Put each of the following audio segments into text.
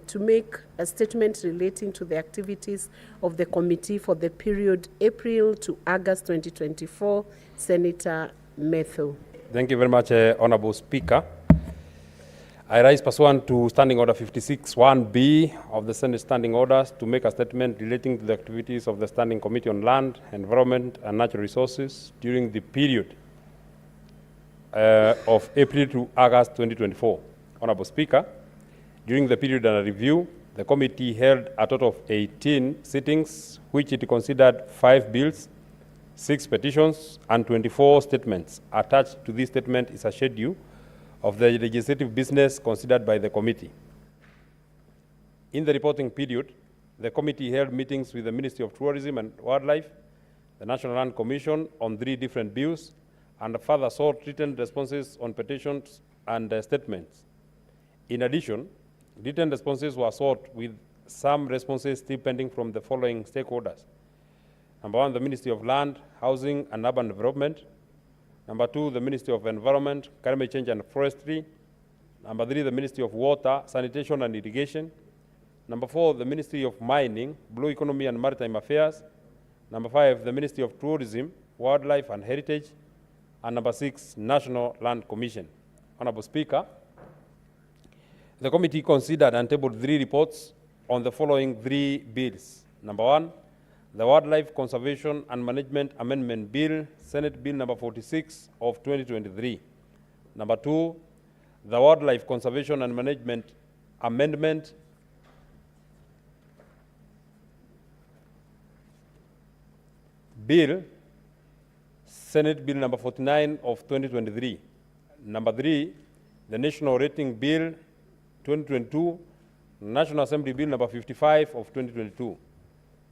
to make a statement relating to the activities of the committee for the period April to August 2024. Senator Methu. Thank you very much, Honorable Speaker. I rise pursuant to Standing Order 56(1)B of the Senate Standing Orders to make a statement relating to the activities of the Standing Committee on Land, Environment and Natural Resources during the period of April to August 2024. Honorable Speaker, during the period under review, the committee held a total of 18 sittings, which it considered 5 bills, 6 petitions, and 24 statements. Attached to this statement is a schedule of the legislative business considered by the committee. In the reporting period, the committee held meetings with the Ministry of Tourism and Wildlife, the National Land Commission on 3 different bills, and further sought written responses on petitions and statements. In addition, written responses were sought with some responses still pending from the following stakeholders. Number 1, the Ministry of Land, Housing and Urban Development. Number 2, the Ministry of Environment, Climate Change and Forestry. Number 3, the Ministry of Water, Sanitation and Irrigation. Number 4, the Ministry of Mining, Blue Economy and Maritime Affairs. Number 5, the Ministry of Tourism, Wildlife and Heritage. And number 6, National Land Commission. Honorable Speaker, the committee considered and tabled 3 reports on the following 3 bills. Number 1, the Wildlife Conservation and Management Amendment Bill, Senate Bill number 46 of 2023. Number 2, the Wildlife Conservation and Management Amendment Bill, Senate Bill number 49 of 2023. Number 3, the National Rating Bill 2022, National Assembly Bill number 55 of 2022.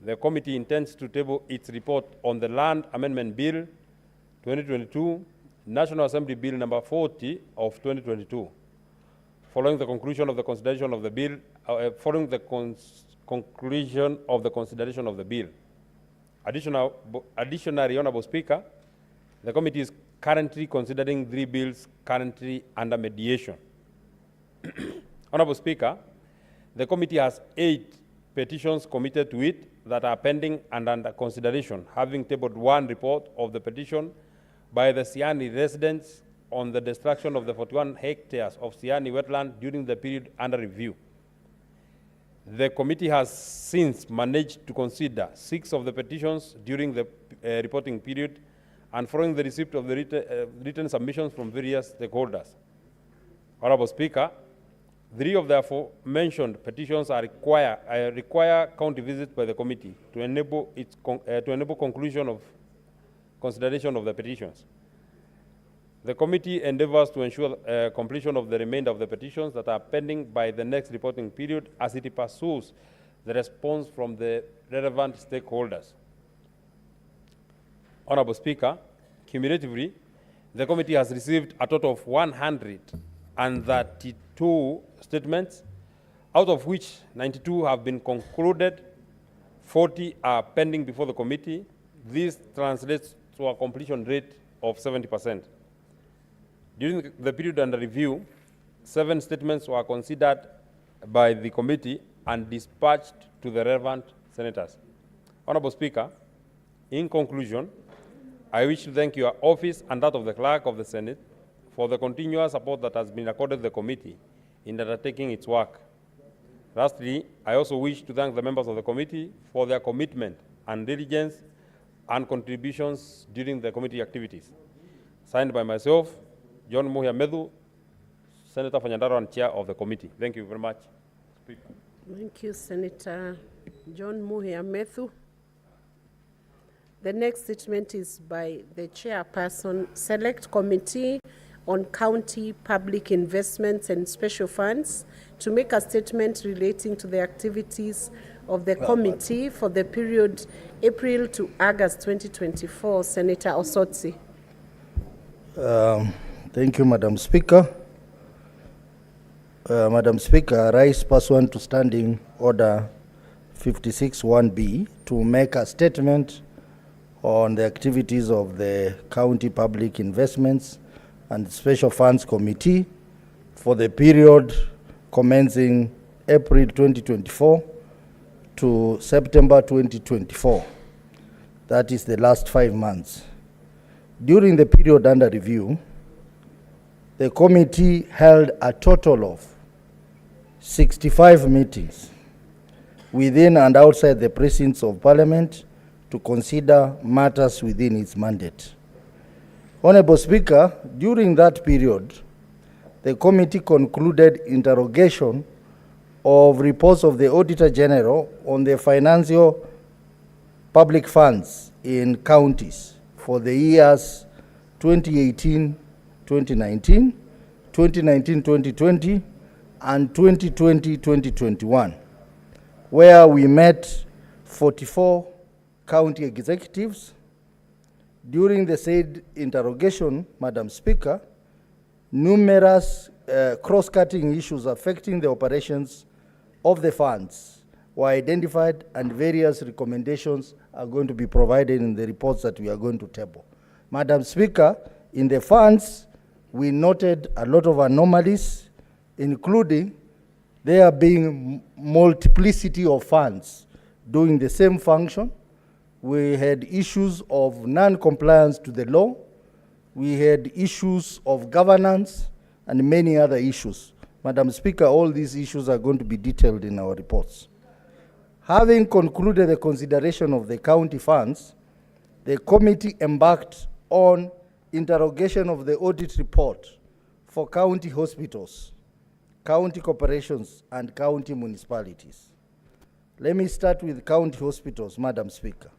The committee intends to table its report on the Land Amendment Bill 2022, National Assembly Bill number 40 of 2022. Following the conclusion of the consideration of the bill, conclusion of the consideration of the bill. Additionally, Honorable Speaker, the committee is currently considering 3 bills currently under mediation. Honorable Speaker, the committee has 8 petitions committed to it that are pending and under consideration, having tabled 1 report of the petition by the Siani residents on the destruction of the 41 hectares of Siani wetland during the period under review. The committee has since managed to consider 6 of the petitions during the reporting period and following the receipt of the written submissions from various stakeholders. Honorable Speaker, 3 of the aforementioned petitions require county visits by the committee to enable conclusion of consideration of the petitions. The committee endeavors to ensure completion of the remainder of the petitions that are pending by the next reporting period as it pursues the response from the relevant stakeholders. Honorable Speaker, cumulatively, the committee has received a total of 132 statements, out of which 92 have been concluded, 40 are pending before the committee. This translates to a completion rate of 70%. During the period under review, 7 statements were considered by the committee and dispatched to the relevant senators. Honorable Speaker, in conclusion, I wish to thank your office and that of the Clerk of the Senate for the continuous support that has been accorded the committee in undertaking its work. Lastly, I also wish to thank the members of the committee for their commitment and diligence and contributions during the committee activities. Signed by myself, John Muhia Methu, Senator Fanyandaro and Chair of the committee. Thank you very much, Speaker. Thank you, Senator John Muhia Methu. The next statement is by the Chairperson, Select Committee on County Public Investments and Special Funds, to make a statement relating to the activities of the committee for the period April to August 2024. Senator Osotsi. Thank you, Madam Speaker. Madam Speaker, I rise pursuant to Standing Order 56(1)B to make a statement on the activities of the County Public Investments and Special Funds Committee for the period commencing April 2024 to September 2024. That is the last 5 months. During the period under review, the committee held a total of 65 meetings within and outside the precincts of Parliament to consider matters within its mandate. Honorable Speaker, during that period, the committee concluded interrogation of reports of the Auditor General on the financial public funds in counties for the years 2018-2019, 2019-2020, and 2020-2021, where we met 44 county executives. During the said interrogation, Madam Speaker, numerous cross-cutting issues affecting the operations of the funds were identified, and various recommendations are going to be provided in the reports that we are going to table. Madam Speaker, in the funds, we noted a lot of anomalies, including there being multiplicity of funds doing the same function. We had issues of non-compliance to the law. We had issues of governance and many other issues. Madam Speaker, all these issues are going to be detailed in our reports. Having concluded the consideration of the county funds, the committee embarked on interrogation of the audit report for county hospitals, county corporations, and county municipalities. Let me start with county hospitals, Madam Speaker.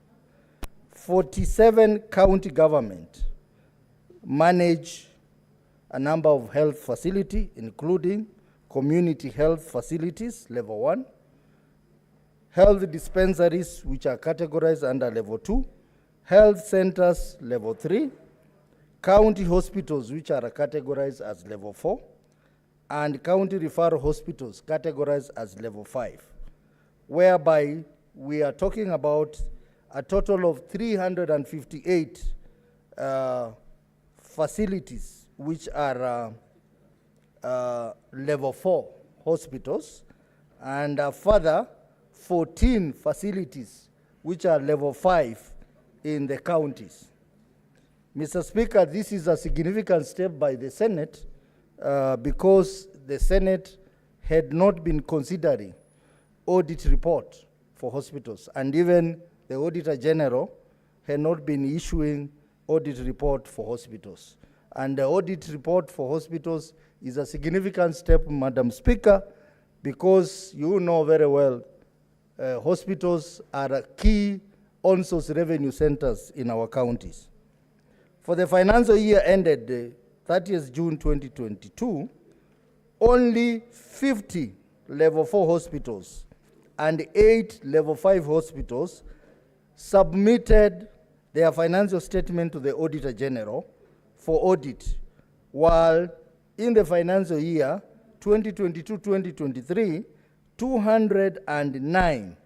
47 county government manage a number of health facilities, including community health facilities, level 1, health dispensaries, which are categorized under level 2, health centers, level 3, county hospitals, which are categorized as level 4, and county referral hospitals, categorized as level 5, whereby we are talking about a total of 358 facilities, which are level 4 hospitals, and further 14 facilities, which are level 5 in the counties. Mr. Speaker, this is a significant step by the Senate because the Senate had not been considering audit report for hospitals, and even the Auditor General had not been issuing audit report for hospitals. And the audit report for hospitals is a significant step, Madam Speaker, because you know very well hospitals are key on-source revenue centers in our counties. For the financial year ended 30th June 2022, only 50 level 4 hospitals and 8 level 5 hospitals submitted their financial statement to the Auditor General for audit, while in the financial year 2022-2023, 209,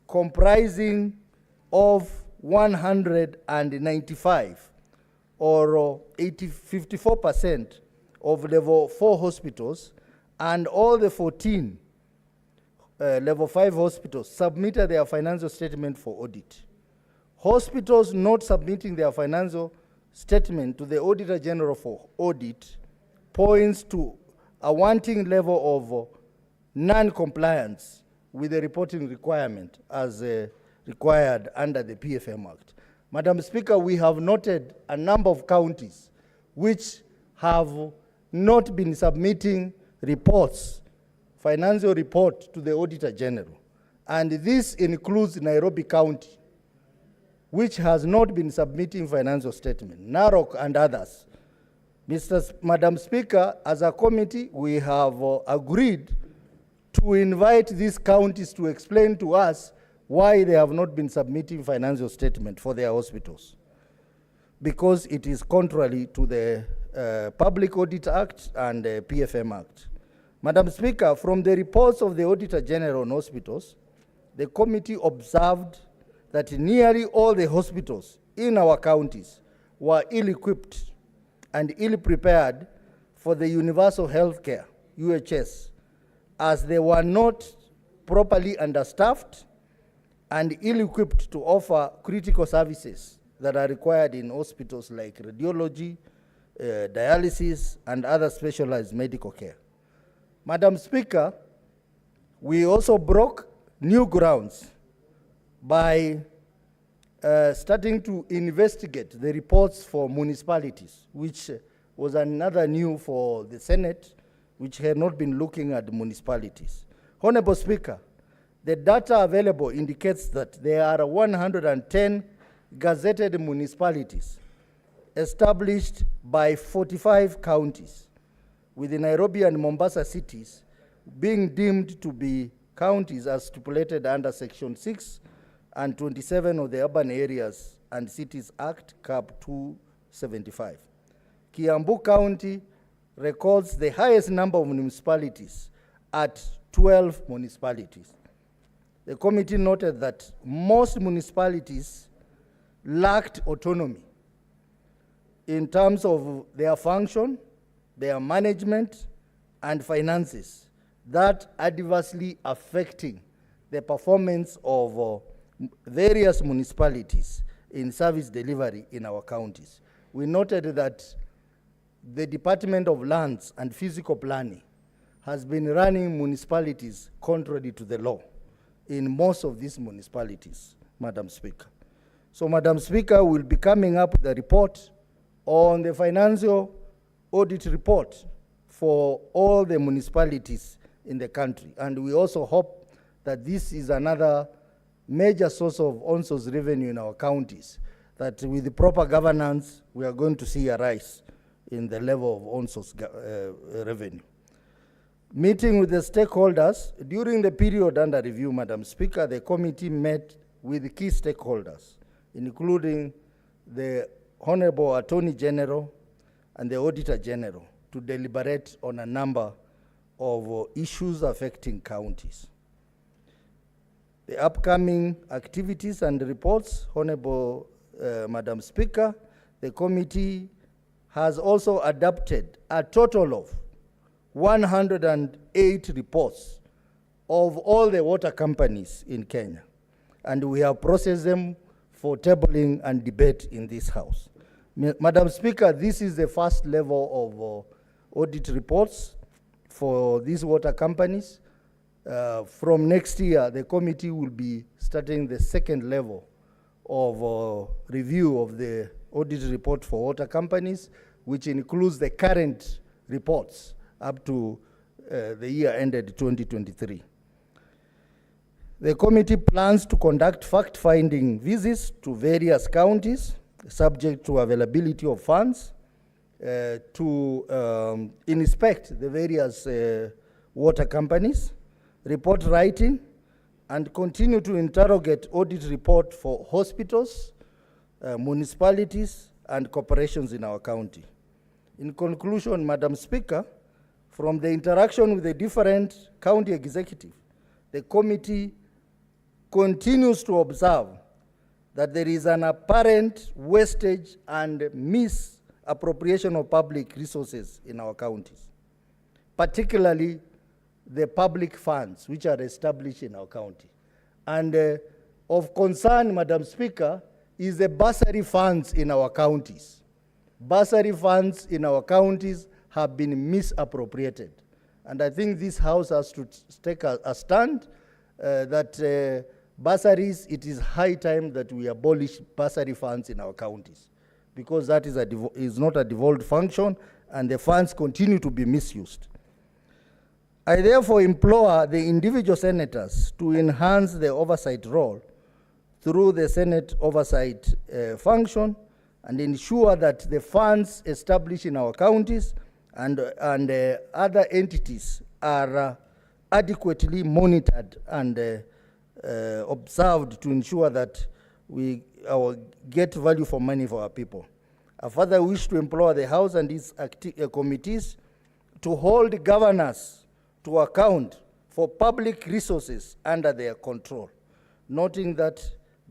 comprising of 195, or 54% of level 4 hospitals, and all the 14 level 5 hospitals submitted their financial statement for audit. Hospitals not submitting their financial statement to the Auditor General for audit points to a wanting level of non-compliance with the reporting requirement as required under the PFM Act. Madam Speaker, we have noted a number of counties which have not been submitting reports, financial report to the Auditor General. And this includes Nairobi County, which has not been submitting financial statement, Narok and others. Madam Speaker, as a committee, we have agreed to invite these counties to explain to us why they have not been submitting financial statement for their hospitals, because it is contrary to the Public Audit Act and the PFM Act. Madam Speaker, from the reports of the Auditor General on hospitals, the committee observed that nearly all the hospitals in our counties were ill-equipped and ill-prepared for the universal health care, UHS, as they were not properly understaffed and ill-equipped to offer critical services that are required in hospitals like radiology, dialysis, and other specialized medical care. Madam Speaker, we also broke new grounds by starting to investigate the reports for municipalities, which was another new for the Senate, which had not been looking at municipalities. Honorable Speaker, the data available indicates that there are 110 gazetted municipalities established by 45 counties, with the Nairobi and Mombasa cities being deemed to be counties as stipulated under Section 6 and 27 of the Urban Areas and Cities Act, Cap 275. Kiambu County records the highest number of municipalities at 12 municipalities. The committee noted that most municipalities lacked autonomy in terms of their function, their management, and finances, that adversely affecting the performance of various municipalities in service delivery in our counties. We noted that the Department of Lands and Physical Planning has been running municipalities contrary to the law in most of these municipalities, Madam Speaker. So, Madam Speaker, we'll be coming up with a report on the financial audit report for all the municipalities in the country. And we also hope that this is another major source of on-source revenue in our counties, that with the proper governance, we are going to see a rise in the level of on-source revenue. Meeting with the stakeholders, during the period under review, Madam Speaker, the committee met with key stakeholders, including the Honorable Attorney General and the Auditor General, to deliberate on a number of issues affecting counties. The upcoming activities and reports, Honorable Madam Speaker, the committee has also adopted a total of 108 reports of all the water companies in Kenya, and we have processed them for tabling and debate in this House. Madam Speaker, this is the first level of audit reports for these water companies. From next year, the committee will be starting the second level of review of the audit report for water companies, which includes the current reports up to the year ended 2023. The committee plans to conduct fact-finding visits to various counties, subject to availability of funds, to inspect the various water companies, report writing, and continue to interrogate audit report for hospitals, municipalities, and corporations in our county. In conclusion, Madam Speaker, from the interaction with the different county executive, the committee continues to observe that there is an apparent wastage and misappropriation of public resources in our counties, particularly the public funds which are established in our county. And of concern, Madam Speaker, is the bursary funds in our counties. Bursary funds in our counties have been misappropriated. And I think this House has to take a stand that bursaries, it is high time that we abolish bursary funds in our counties, because that is not a devolved function and the funds continue to be misused. I therefore implore the individual senators to enhance the oversight role through the Senate oversight function and ensure that the funds established in our counties and other entities are adequately monitored and observed to ensure that we get value for money for our people. I further wish to implore the House and its committees to hold governors to account for public resources under their control, noting that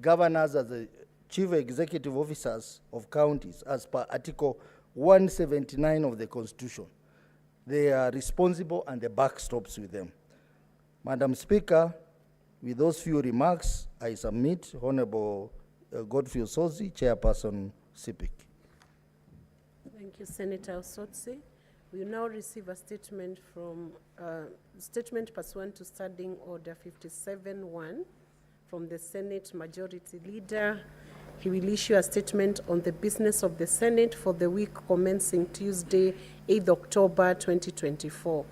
governors are the chief executive officers of counties as per Article 179 of the Constitution. They are responsible and the buck stops with them. Madam Speaker, with those few remarks, I submit. Honorable Godfrey Osotsi, Chairperson, CIPIC. Thank you, Senator Osotsi. We will now receive a statement from statement pursuant to Standing Order 57-1 from the Senate Majority Leader. He will issue a statement on the business of the Senate for the week commencing Tuesday, 8th October 2024.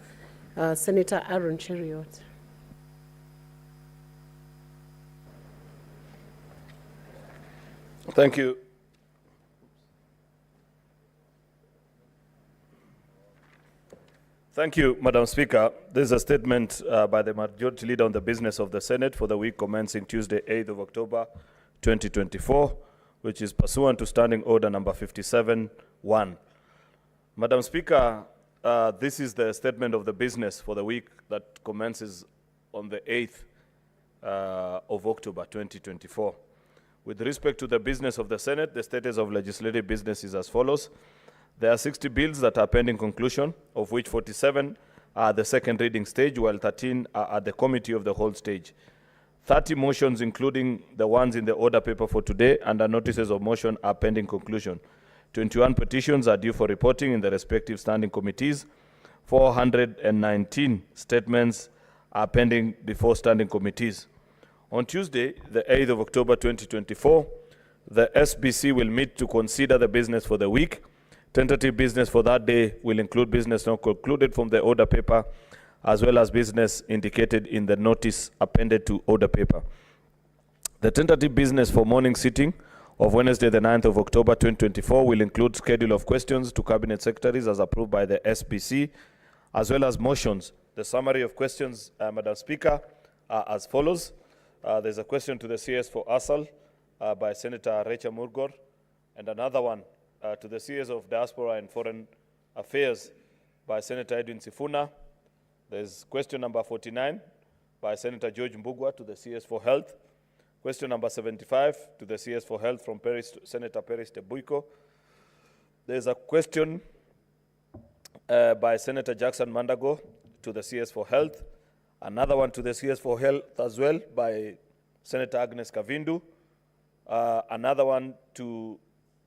Senator Aaron Cheriot. Thank you. Thank you, Madam Speaker. This is a statement by the Majority Leader on the business of the Senate for the week commencing Tuesday, 8th of October, 2024, which is pursuant to Standing Order number 57-1. Madam Speaker, this is the statement of the business for the week that commences on the 8th of October, 2024. With respect to the business of the Senate, the status of legislative business is as follows. There are 60 bills that are pending conclusion, of which 47 are at the second reading stage, while 13 are at the committee of the whole stage. 30 motions, including the ones in the order paper for today, under notices of motion are pending conclusion. 21 petitions are due for reporting in the respective standing committees. 419 statements are pending before standing committees. On Tuesday, the 8th of October 2024, the SBC will meet to consider the business for the week. Tentative business for that day will include business not concluded from the order paper, as well as business indicated in the notice appended to order paper. The tentative business for morning sitting of Wednesday, the 9th of October 2024 will include schedule of questions to Cabinet Secretaries as approved by the SBC, as well as motions. The summary of questions, Madam Speaker, are as follows. There's a question to the CS for ASAL by Senator Rachel Murgor, and another one to the CS of Diaspora and Foreign Affairs by Senator Edwin Sifuna. There's question number 49 by Senator George Mbugua to the CS for Health. Question number 75 to the CS for Health from Senator Peris Tebuiko. There's a question by Senator Jackson Mandago to the CS for Health. Another one to the CS for Health as well by Senator Agnes Kavindu. Another one to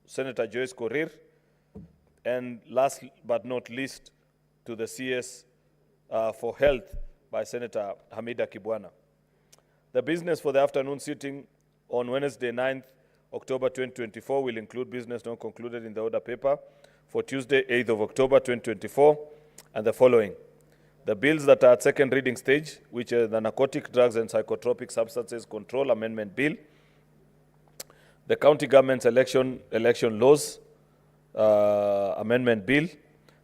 Senator Joyce Korir. And last but not least, to the CS for Health by Senator Hamida Kibwana. The business for the afternoon sitting on Wednesday, 9th October 2024 will include business not concluded in the order paper for Tuesday, 8th of October 2024, and the following. The bills that are at second reading stage, which are the Narcotic Drugs and Psychotropic Substances Control Amendment Bill, the County Government's Election Laws Amendment Bill,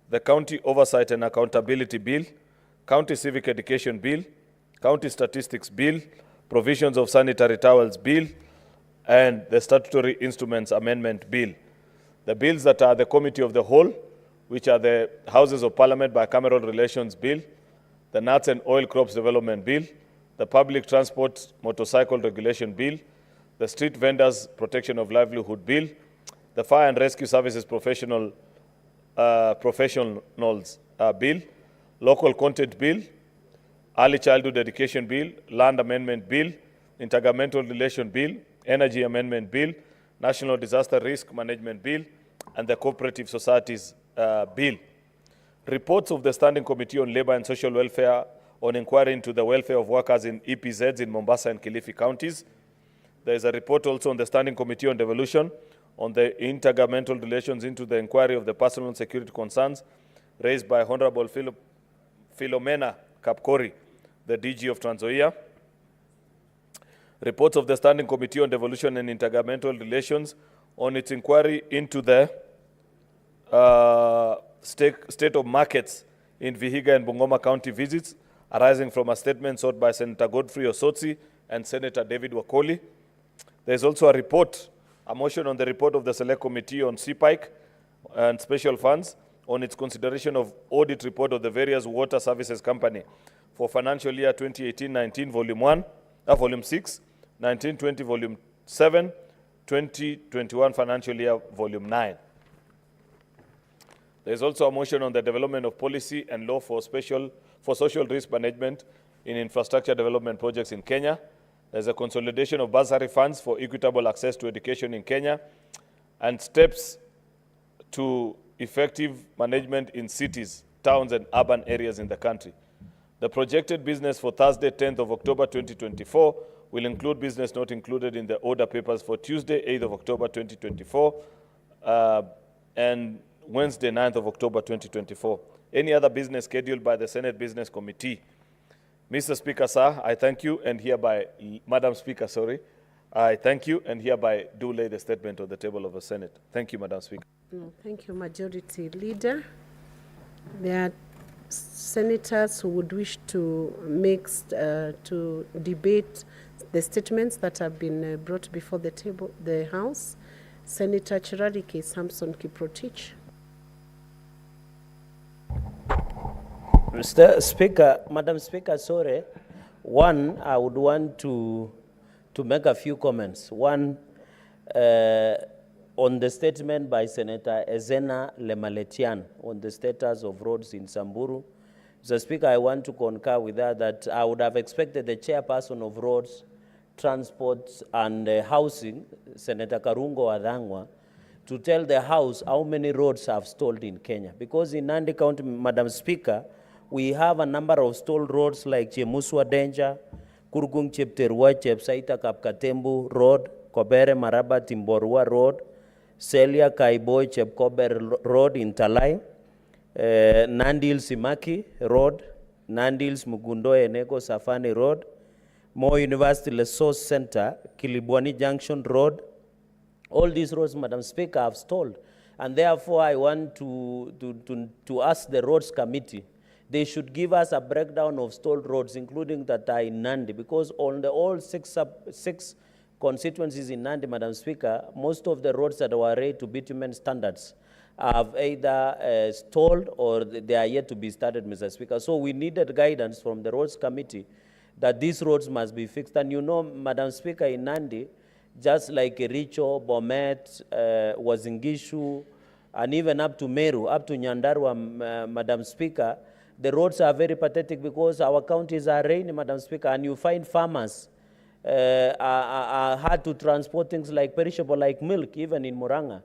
the County Oversight and Accountability Bill, County Civic Education Bill, County Statistics Bill, Provisions of Sanitary Towels Bill, and the Statutory Instruments Amendment Bill. The bills that are the Committee of the Whole, which are the Houses of Parliament Bicameral Relations Bill, the Nuts and Oil Crops Development Bill, the Public Transport Motorcycle Regulation Bill, the Street Vendors Protection of Livelihood Bill, the Fire and Rescue Services Professionals Bill, Local Content Bill, Early Childhood Education Bill, Land Amendment Bill, Intergovernmental Relation Bill, Energy Amendment Bill, National Disaster Risk Management Bill, and the Cooperative Societies Bill. Reports of the Standing Committee on Labor and Social Welfare on inquiry into the welfare of workers in EPZs in Mombasa and Kilifi counties. There is a report also on the Standing Committee on Devolution on the intergovernmental relations into the inquiry of the personal security concerns raised by Honorable Philomena Kapkori, the DG of Trans Nzoia. Reports of the Standing Committee on Devolution and Intergovernmental Relations on its inquiry into the state of markets in Vihiga and Bungoma County visits arising from a statement sought by Senator Godfrey Osotsi and Senator David Wakoli. There is also a motion on the report of the Select Committee on CPIC and Special Funds on its consideration of audit report of the various water services company for financial year 2018-19, Volume 6, 19-20, Volume 7, 2021 financial year, Volume 9. There is also a motion on the development of policy and law for social risk management in infrastructure development projects in Kenya. There's a consolidation of bursary funds for equitable access to education in Kenya, and steps to effective management in cities, towns, and urban areas in the country. The projected business for Thursday, 10th of October 2024 will include business not included in the order papers for Tuesday, 8th of October 2024, and Wednesday, 9th of October 2024. Any other business scheduled by the Senate Business Committee? Mr. Speaker, sir, I thank you and hereby, Madam Speaker, sorry, I thank you and hereby do lay the statement on the table of the Senate. Thank you, Madam Speaker. Thank you, Majority Leader. There are senators who would wish to to debate the statements that have been brought before the House. Senator Chirarike Samson Kiprotich. Mr. Speaker, Madam Speaker, sorry. One, I would want to make a few comments. One, on the statement by Senator Ezena Lemaletian on the status of roads in Samburu. Mr. Speaker, I want to concur with that I would have expected the chairperson of Roads, Transport and Housing, Senator Karungo Adangwa, to tell the House how many roads have stalled in Kenya. Because in Nandi County, Madam Speaker, we have a number of stalled roads like Chemuswa Danger, Kurgung Chepterua, Chepsaita Kapkatembu Road, Kobere Maraba Timborua Road, Celia Kaiboy Chepkober Road in Talai, Nandil Simaki Road, Nandils Mugundo Enego Safani Road, Mo University Lesos Center, Kilibwani Junction Road. All these roads, Madam Speaker, have stalled. And therefore, I want to ask the Roads Committee, they should give us a breakdown of stalled roads, including that are in Nandi, because on all six constituencies in Nandi, Madam Speaker, most of the roads that were rated to bitumen standards have either stalled or they are yet to be started, Mr. Speaker. So we needed guidance from the Roads Committee that these roads must be fixed. And you know, Madam Speaker, in Nandi, just like Richo, Bomet, Wazingishu, and even up to Meru, up to Nyandarua, Madam Speaker, the roads are very pathetic because our counties are rainy, Madam Speaker, and you find farmers are hard to transport things like perishable, like milk, even in Muranga,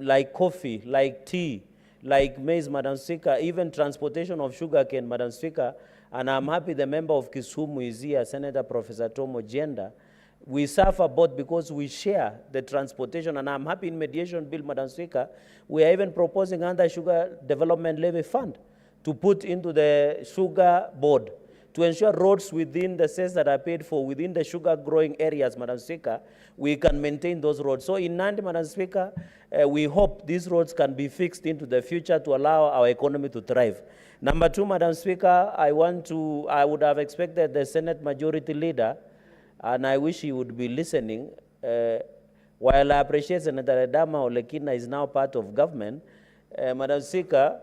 like coffee, like tea, like maize, Madam Speaker, even transportation of sugarcane, Madam Speaker. And I'm happy the member of Kisumu is here, Senator Professor Tom Ojienda. We suffer both because we share the transportation, and I'm happy in mediation bill, Madam Speaker, we are even proposing under Sugar Development Levy Fund to put into the sugar board to ensure roads within the cess that are paid for within the sugar growing areas, Madam Speaker, we can maintain those roads. So in Nandi, Madam Speaker, we hope these roads can be fixed into the future to allow our economy to thrive. Number two, Madam Speaker, I would have expected the Senate Majority Leader, and I wish he would be listening. While I appreciate Senator Edama Olekina is now part of government, Madam Speaker,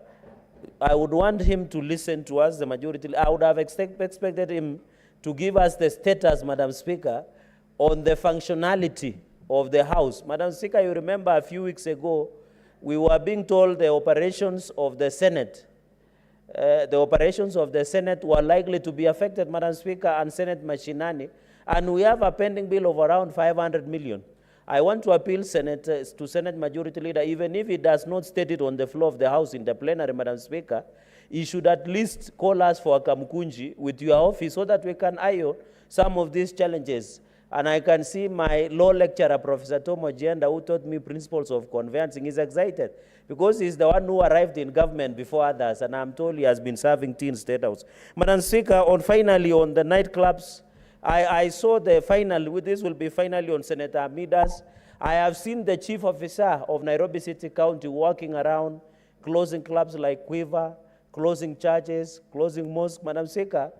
I would want him to listen to us, the majority. I would have expected him to give us the status, Madam Speaker, on the functionality of the House. Madam Speaker, you remember a few weeks ago, we were being told the operations of the Senate were likely to be affected, Madam Speaker, and Senate Machinani, and we have a pending bill of around 500 million. I want to appeal to Senate Majority Leader, even if he does not state it on the floor of the House in the plenary, Madam Speaker, he should at least call us for a Kamukunji with your office so that we can iron some of these challenges. And I can see my law lecturer, Professor Tom Ojienda, who taught me principles of conveyancing, is excited because he's the one who arrived in government before others, and I'm told he has been serving tea in State House. Madam Speaker, finally on the nightclubs, I saw the final, this will be finally on Senator Amidas. I have seen the chief officer of Nairobi City County walking around, closing clubs like Quiver, closing churches, closing mosques. Madam Speaker,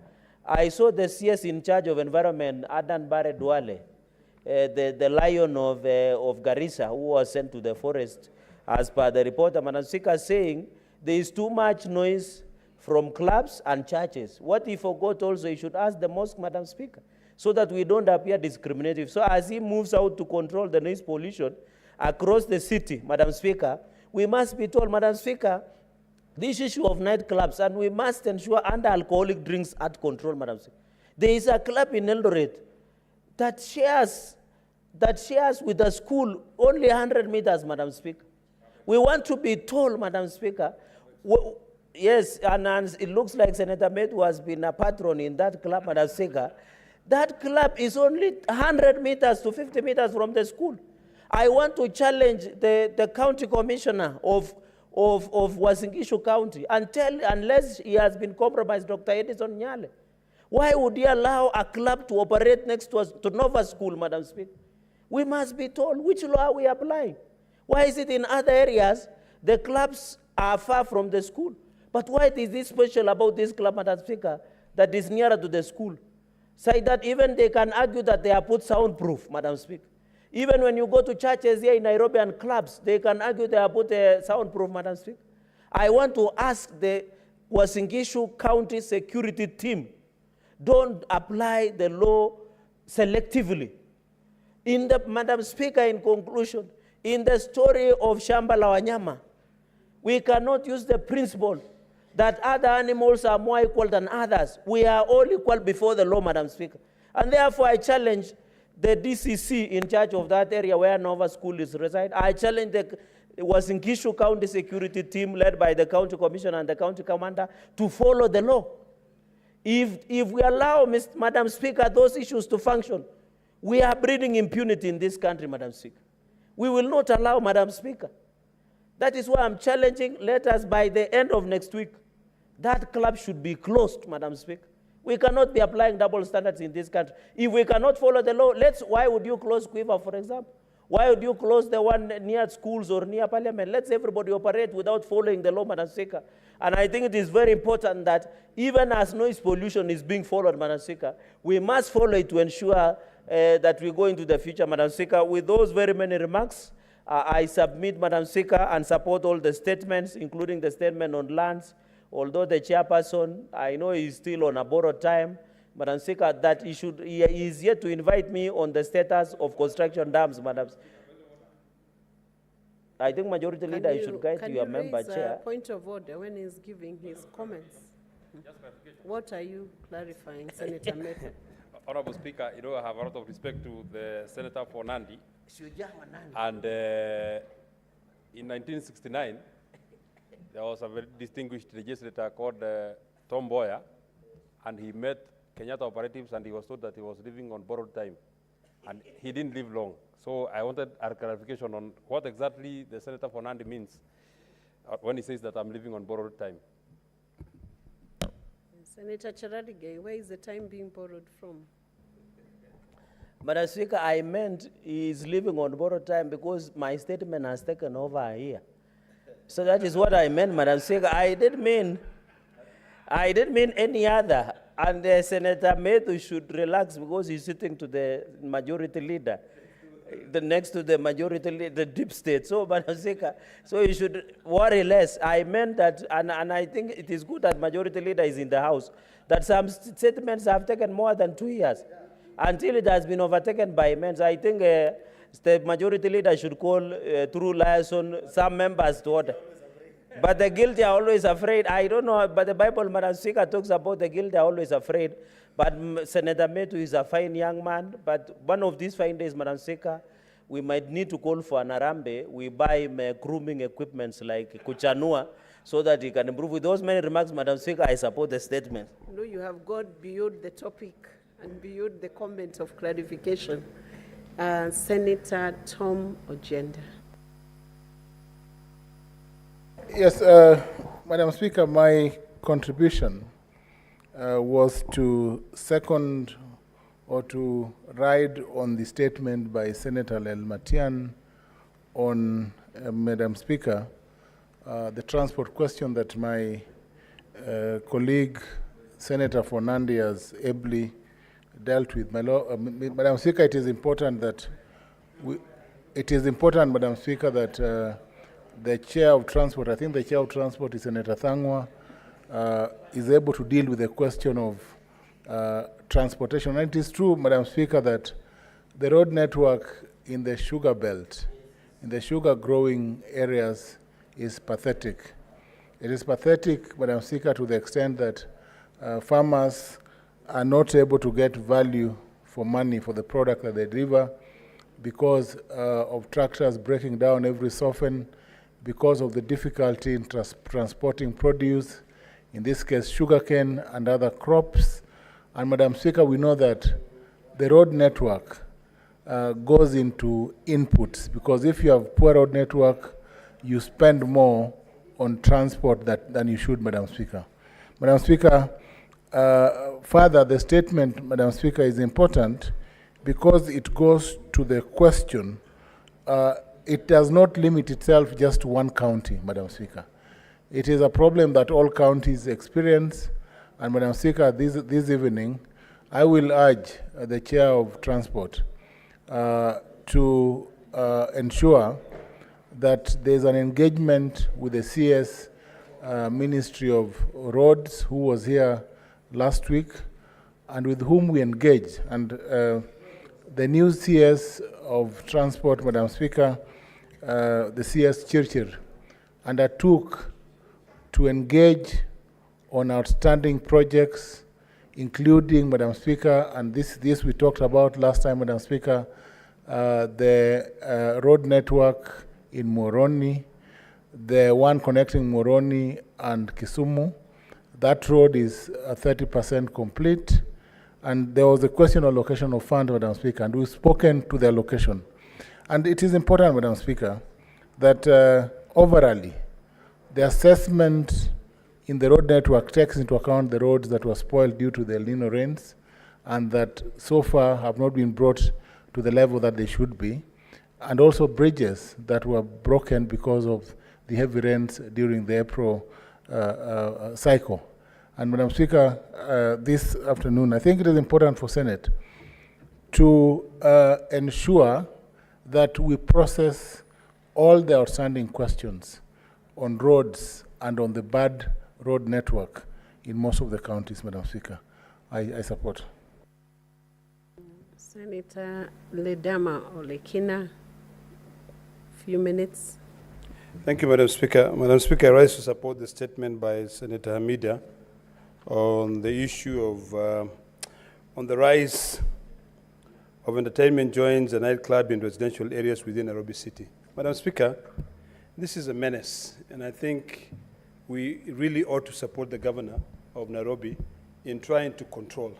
I saw the CS in charge of environment, Adan Bare Duale, the lion of Garissa, who was sent to the forest, as per the reporter, Madam Speaker, saying there is too much noise from clubs and churches. What he forgot also, he should ask the mosque, Madam Speaker, so that we don't appear discriminative. So as he moves out to control the noise pollution across the city, Madam Speaker, we must be told, Madam Speaker, This issue of nightclubs, and we must ensure under-alcoholic drinks at control, Madam Speaker. There is a club in Eldoret that shares with the school only 100 meters, Madam Speaker. We want to be told, Madam Speaker, yes, and it looks like Senator Metu has been a patron in that club, Madam Speaker. That club is only 100 meters to 50 meters from the school. I want to challenge the county commissioner of Wasingishu County and unless he has been compromised, Dr. Edison Nyale, why would he allow a club to operate next to Nova School, Madam Speaker? We must be told which law are we applying. Why is it in other areas the clubs are far from the school? But why is this special about this club, Madam Speaker, that is nearer to the school? Say that even they can argue that they are put soundproof, Madam Speaker. Even when you go to churches here in Nairobi and clubs, they can argue they are put soundproof, Madam Speaker. I want to ask the Wasingishu County Security Team, don't apply the law selectively. Madam Speaker, in conclusion, in the story of Shamba la Wanyama, we cannot use the principle that other animals are more equal than others. We are all equal before the law, Madam Speaker. And therefore, I challenge the DCC in charge of that area where Nova School is reside. I challenge the Wasingishu County Security Team led by the County Commissioner and the County Commander to follow the law. If we allow, Madam Speaker, those issues to function, we are breeding impunity in this country, Madam Speaker. We will not allow, Madam Speaker. That is why I'm challenging, let us, by the end of next week, that club should be closed, Madam Speaker. We cannot be applying double standards in this country. If we cannot follow the law, why would you close Quiver, for example? Why would you close the one near schools or near Parliament? Let's everybody operate without following the law, Madam Speaker. And I think it is very important that even as noise pollution is being followed, Madam Speaker, we must follow it to ensure that we go into the future, Madam Speaker. With those very many remarks, I submit, Madam Speaker, and support all the statements, including the statement on lands. Although the chairperson, I know is still on a borrowed time, Madam Speaker, that he is yet to invite me on the status of construction dams, Madam. I think Majority Leader, you should guide your member, Chair. Point of order when he's giving his comments. What are you clarifying, Senator Metu? Honorable Speaker, I have a lot of respect to the Senator for Nandi. And in 1969, there was a very distinguished legislator called Tom Boyer, and he met Kenyatta operatives, and he was told that he was living on borrowed time. And he didn't live long. So I wanted a clarification on what exactly the Senator for Nandi means when he says that I'm living on borrowed time. Senator Charadige, where is the time being borrowed from? Madam Speaker, I meant he is living on borrowed time because my statement has taken over here. So that is what I meant, Madam Speaker. I didn't mean any other. And Senator Metu should relax because he's sitting to the Majority Leader, next to the Majority Leader, the deep state. So, Madam Speaker, so you should worry less. I meant that, and I think it is good that Majority Leader is in the House, that some statements have taken more than 2 years until it has been overtaken by amendments. I think the Majority Leader should call through liaison some members to order. But the guilty are always afraid. I don't know, but the Bible, Madam Speaker, talks about the guilty are always afraid. But Senator Metu is a fine young man. But one of these fine days, Madam Speaker, we might need to call for an Arambe. We buy him grooming equipments like Kuchanua so that he can improve. With those many remarks, Madam Speaker, I support the statement. No, you have gone beyond the topic and beyond the comment of clarification. Senator Tom Ojenda. Yes, Madam Speaker, my contribution was to second or to ride on the statement by Senator Lelmatian on, Madam Speaker, the transport question that my colleague, Senator for Nandi, has ably dealt with. Madam Speaker, it is important that Madam Speaker, that the Chair of Transport, I think the Chair of Transport is Senator Thangwa, is able to deal with the question of transportation. And it is true, Madam Speaker, that the road network in the sugar belt, in the sugar growing areas, is pathetic. It is pathetic, Madam Speaker, to the extent that farmers are not able to get value for money for the product that they deliver because of tractors breaking down every so often, because of the difficulty in transporting produce, in this case sugarcane and other crops. And Madam Speaker, we know that the road network goes into inputs, because if you have poor road network, you spend more on transport than you should, Madam Speaker. Madam Speaker, further, the statement, Madam Speaker, is important because it goes to the question. It does not limit itself just to one county, Madam Speaker. It is a problem that all counties experience. And Madam Speaker, this evening, I will urge the Chair of Transport to ensure that there's an engagement with the CS Ministry of Roads, who was here last week, and with whom we engage. And the new CS of Transport, Madam Speaker, the CS Chirchir, undertook to engage on outstanding projects, including, Madam Speaker, and this we talked about last time, Madam Speaker, the road network in Moroni, the one connecting Moroni and Kisumu. That road is 30% complete. And there was a question of allocation of funds, Madam Speaker, and we've spoken to the allocation. And it is important, Madam Speaker, that overall, the assessment in the road network takes into account the roads that were spoiled due to the El Nino rains and that so far have not been brought to the level that they should be, and also bridges that were broken because of the heavy rains during the April cycle. And Madam Speaker, this afternoon, I think it is important for Senate to ensure that we process all the outstanding questions on roads and on the bad road network in most of the counties, Madam Speaker. I support. Senator Ledama Olekina, few minutes. Thank you, Madam Speaker. Madam Speaker, I rise to support the statement by Senator Hamida on the issue of on the rise of entertainment joints and nightclub in residential areas within Nairobi City. Madam Speaker, this is a menace, and I think we really ought to support the governor of Nairobi in trying to control.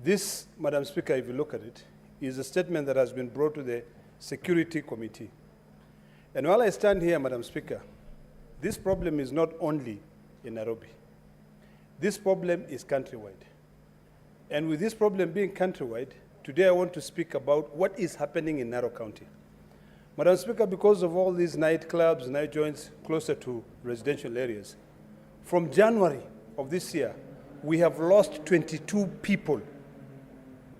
This, Madam Speaker, if you look at it, is a statement that has been brought to the Security Committee. And while I stand here, Madam Speaker, this problem is not only in Nairobi. This problem is countrywide. And with this problem being countrywide, today I want to speak about what is happening in Narok County. Madam Speaker, because of all these nightclubs, night joints closer to residential areas, from January of this year, we have lost 22 people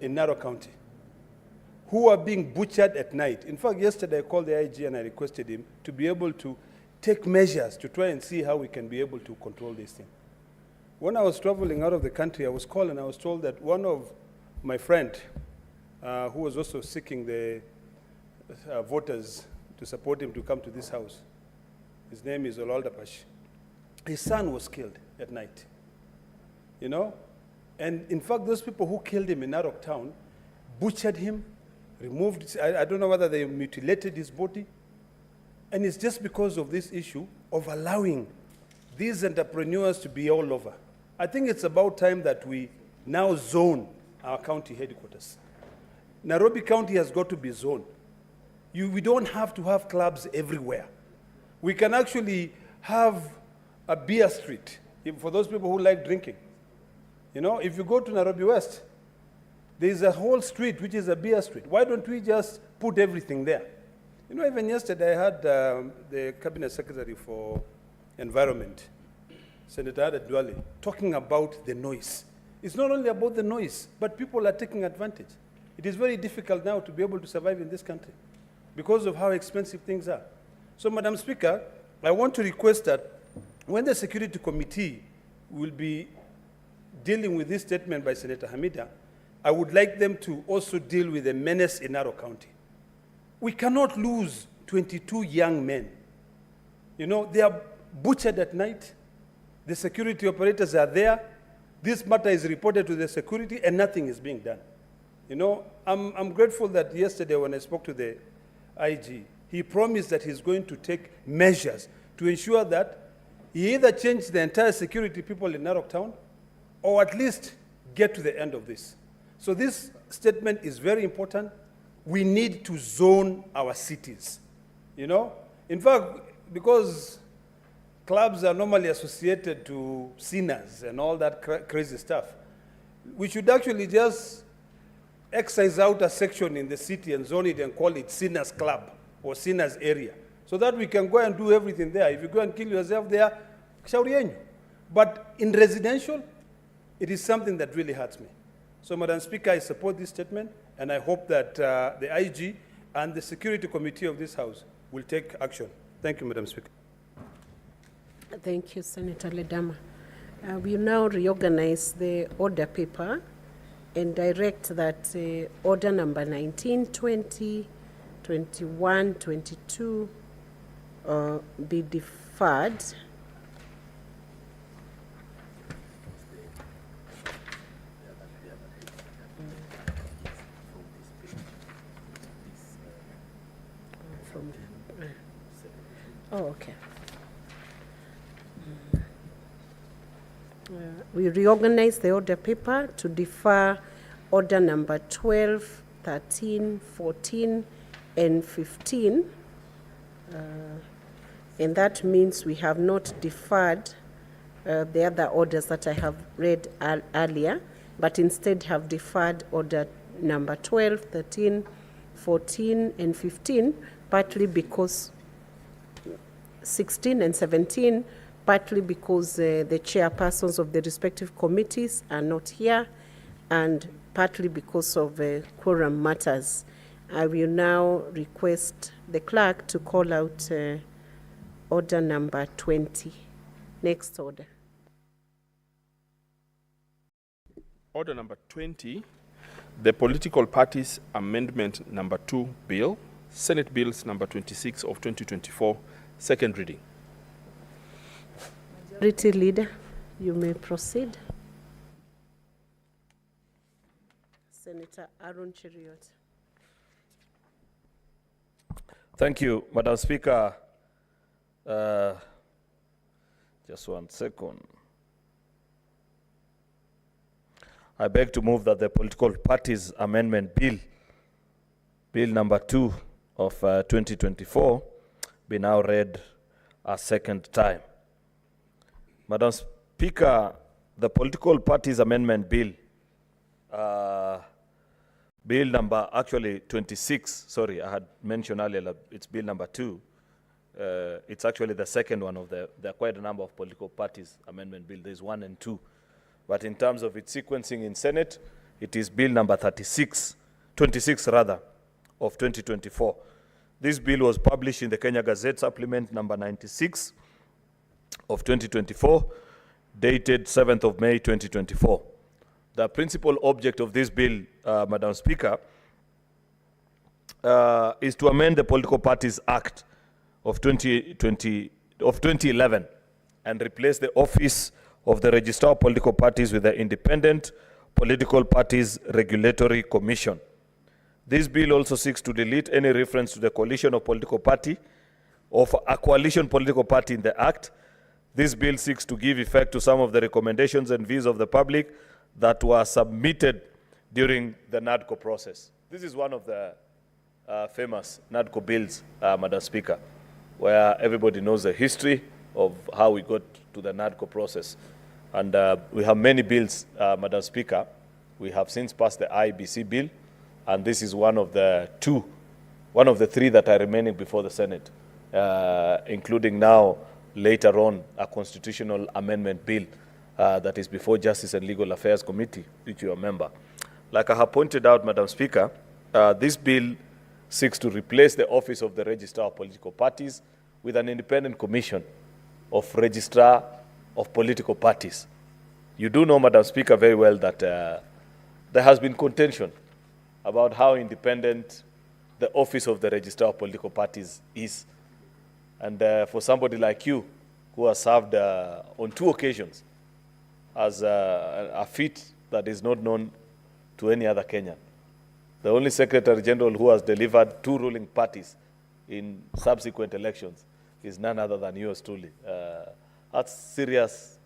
in Narok County who are being butchered at night. In fact, yesterday I called the IG and I requested him to be able to take measures to try and see how we can be able to control this thing. When I was traveling out of the country, I was called and I was told that one of my friend, who was also seeking the voters to support him to come to this house, his name is Olaldapash, his son was killed at night, you know? And in fact, those people who killed him in Narok town butchered him, removed, I don't know whether they mutilated his body. And it's just because of this issue of allowing these entrepreneurs to be all over. I think it's about time that we now zone our county headquarters. Nairobi County has got to be zoned. We don't have to have clubs everywhere. We can actually have a beer street for those people who like drinking. You know, if you go to Nairobi West, there is a whole street which is a beer street. Why don't we just put everything there? You know, even yesterday I had the Cabinet Secretary for Environment, Senator Ada Duale, talking about the noise. It's not only about the noise, but people are taking advantage. It is very difficult now to be able to survive in this country because of how expensive things are. So, Madam Speaker, I want to request that when the Security Committee will be dealing with this statement by Senator Hamida, I would like them to also deal with the menace in Narok County. We cannot lose 22 young men. You know, they are butchered at night. The security operators are there. This matter is reported to the security and nothing is being done. You know, I'm grateful that yesterday when I spoke to the IG, he promised that he's going to take measures to ensure that he either change the entire security people in Narok town or at least get to the end of this. So this statement is very important. We need to zone our cities, you know. In fact, because clubs are normally associated to sinners and all that crazy stuff, we should actually just excise out a section in the city and zone it and call it Sinners Club or Sinners Area, so that we can go and do everything there. If you go and kill yourself there, shauri yenyu. But in residential, it is something that really hurts me. So, Madam Speaker, I support this statement, and I hope that the IG and the Security Committee of this House will take action. Thank you, Madam Speaker. Thank you, Senator Ledama. We now reorganize the order paper and direct that order number 19, 20, 21, 22 be deferred. Oh, okay. We reorganize the order paper to defer order number 12, 13, 14, and 15. And that means we have not deferred the other orders that I have read earlier, but instead have deferred order number 12, 13, 14, and 15, partly because 16 and 17, partly because the chairpersons of the respective committees are not here, and partly because of quorum matters. I will now request the clerk to call out order number 20. Next order. Order number 20, the Political Parties Amendment number 2 Bill, Senate Bills number 26 of 2024, second reading. Majority Leader, you may proceed. Senator Aaron Cheriot. Thank you, Madam Speaker. Just 1 second. I beg to move that the Political Parties Amendment Bill, Bill number 2 of 2024, be now read a second time. Madam Speaker, the Political Parties Amendment Bill, Bill number actually 26, sorry, I had mentioned earlier that it's Bill number 2. It's actually the second one of there are quite a number of political parties amendment bill. There's 1 and 2. But in terms of its sequencing in Senate, it is Bill number 26 rather, of 2024. This bill was published in the Kenya Gazette Supplement number 96 of 2024, dated 7th of May 2024. The principal object of this bill, Madam Speaker, is to amend the Political Parties Act of 2011 and replace the office of the Registrar of Political Parties with the Independent Political Parties Regulatory Commission. This bill also seeks to delete any reference to the coalition of political party of a coalition political party in the Act. This bill seeks to give effect to some of the recommendations and views of the public that were submitted during the NADCO process. This is one of the famous NADCO bills, Madam Speaker, where everybody knows the history of how we got to the NADCO process. And we have many bills, Madam Speaker. We have since passed the IBC bill, and this is one of the 3 that are remaining before the Senate, including now, later on, a constitutional amendment bill that is before Justice and Legal Affairs Committee, which you are a member. Like I have pointed out, Madam Speaker, this bill seeks to replace the office of the Registrar of Political Parties with an independent commission of Registrar of Political Parties. You do know, Madam Speaker, very well that there has been contention about how independent the office of the Registrar of Political Parties is. And for somebody like you, who has served on 2 occasions as a feat that is not known to any other Kenyan. The only Secretary General who has delivered 2 ruling parties in subsequent elections is none other than yours truly. That's serious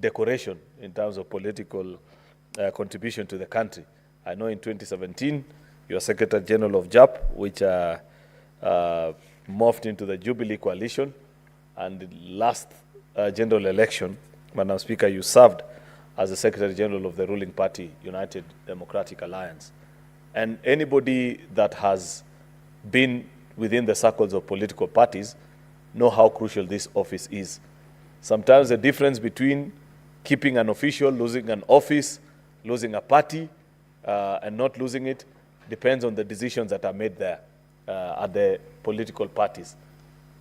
decoration in terms of political contribution to the country. I know in 2017, you are Secretary General of JAP, which morphed into the Jubilee Coalition, and the last general election, Madam Speaker, you served as the Secretary General of the ruling party, United Democratic Alliance. And anybody that has been within the circles of political parties know how crucial this office is. Sometimes the difference between keeping an official, losing an office, losing a party, and not losing it depends on the decisions that are made there at the political parties.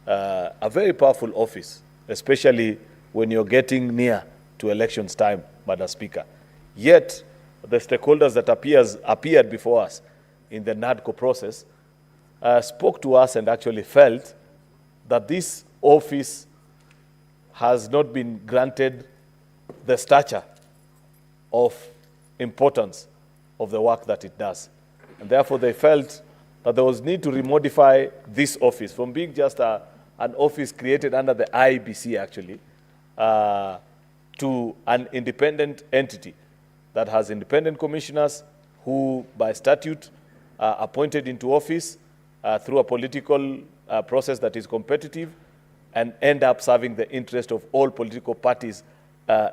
A very powerful office, especially when you're getting near to elections time, Madam Speaker. Yet, the stakeholders that appeared before us in the NADCO process spoke to us and actually felt that this office has not been granted the stature of importance of the work that it does. And therefore, they felt that there was need to remodify this office from being just an office created under the IBC, actually, to an independent entity that has independent commissioners who, by statute, are appointed into office through a political process that is competitive and end up serving the interest of all political parties